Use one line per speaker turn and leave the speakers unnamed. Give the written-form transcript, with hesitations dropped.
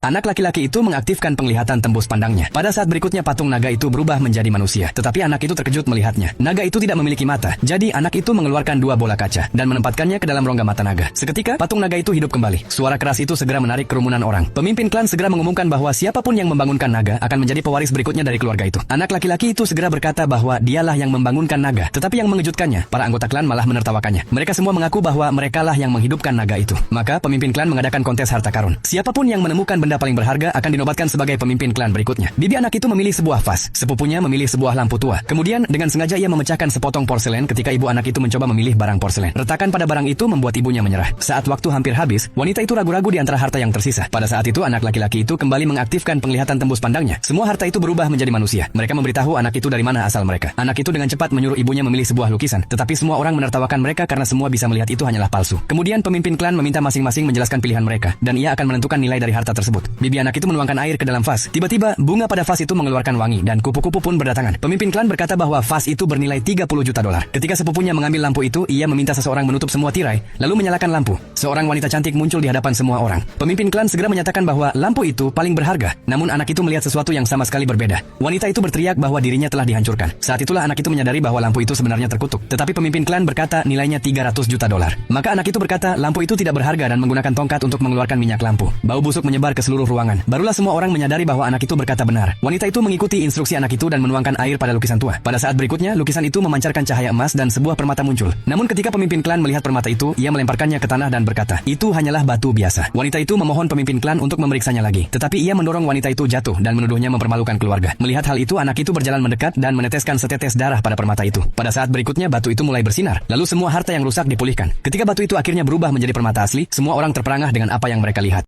Anak laki-laki itu mengaktifkan penglihatan tembus pandangnya. Pada saat berikutnya patung naga itu berubah menjadi manusia. Tetapi anak itu terkejut melihatnya. Naga itu tidak memiliki mata. Jadi anak itu mengeluarkan 2 bola kaca dan menempatkannya ke dalam rongga mata naga. Seketika patung naga itu hidup kembali. Suara keras itu segera menarik kerumunan orang. Pemimpin klan segera mengumumkan bahwa siapapun yang membangunkan naga akan menjadi pewaris berikutnya dari keluarga itu. Anak laki-laki itu segera berkata bahwa dialah yang membangunkan naga. Tetapi yang mengejutkannya, para anggota klan malah menertawakannya. Mereka semua mengaku bahwa merekalah yang menghidupkan naga itu. Maka pemimpin klan mengadakan kontes harta karun. Siapapun yang menemukan benda paling berharga akan dinobatkan sebagai pemimpin klan berikutnya. Bibi anak itu memilih sebuah vas. Sepupunya memilih sebuah lampu tua. Kemudian dengan sengaja ia memecahkan sepotong porselen ketika ibu anak itu mencoba memilih barang porselen. Retakan pada barang itu membuat ibunya menyerah. Saat waktu hampir habis, wanita itu ragu-ragu di antara harta yang tersisa. Pada saat itu anak laki-laki itu kembali mengaktifkan penglihatan tembus pandangnya. Semua harta itu berubah menjadi manusia. Mereka memberitahu anak itu dari mana asal mereka. Anak itu dengan cepat menyuruh ibunya memilih sebuah lukisan. Tetapi semua orang menertawakan mereka karena semua bisa melihat itu hanyalah palsu. Kemudian pemimpin klan meminta masing-masing menjelaskan pilihan mereka dan ia akan menentukan nilai dari harta tersebut. Bibi anak itu menuangkan air ke dalam vas. Tiba-tiba bunga pada vas itu mengeluarkan wangi dan kupu-kupu pun berdatangan. Pemimpin klan berkata bahwa vas itu bernilai 30 juta dolar. Ketika sepupunya mengambil lampu itu, ia meminta seseorang menutup semua tirai lalu menyalakan lampu. Seorang wanita cantik muncul di hadapan semua orang. Pemimpin klan segera menyatakan bahwa lampu itu paling berharga. Namun anak itu melihat sesuatu yang sama sekali berbeda. Wanita itu berteriak bahwa dirinya telah dihancurkan. Saat itulah anak itu menyadari bahwa lampu itu sebenarnya terkutuk. Tetapi pemimpin klan berkata nilainya 300 juta dolar. Maka anak itu berkata lampu itu tidak berharga dan menggunakan tongkat untuk mengeluarkan minyak lampu. Bau busuk menyebar ke seluruh ruangan. Barulah semua orang menyadari bahwa anak itu berkata benar. Wanita itu mengikuti instruksi anak itu dan menuangkan air pada lukisan tua. Pada saat berikutnya, lukisan itu memancarkan cahaya emas dan sebuah permata muncul. Namun ketika pemimpin klan melihat permata itu, ia melemparkannya ke tanah dan berkata, itu hanyalah batu biasa. Wanita itu memohon pemimpin klan untuk memeriksanya lagi. Tetapi ia mendorong wanita itu jatuh dan menuduhnya mempermalukan keluarga. Melihat hal itu, anak itu berjalan mendekat dan meneteskan setetes darah pada permata itu. Pada saat berikutnya, batu itu mulai bersinar. Lalu semua harta yang rusak dipulihkan. Ketika batu itu akhirnya berubah menjadi permata asli, semua orang terperangah dengan apa yang mereka lihat.